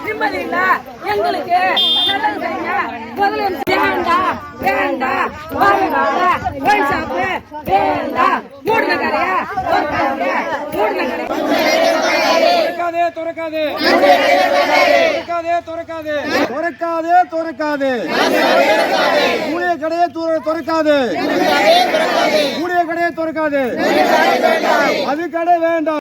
நிம்மதி இல்ல எங்களுக்கு நல்லது செய்யுங்க. முதல்ல வேண்டாம் வேண்டாம் வேண்டாம் மூடுன கடையா துறக்காதே மூடிய கடையை துறக்காதே அது கடை வேண்டாம்.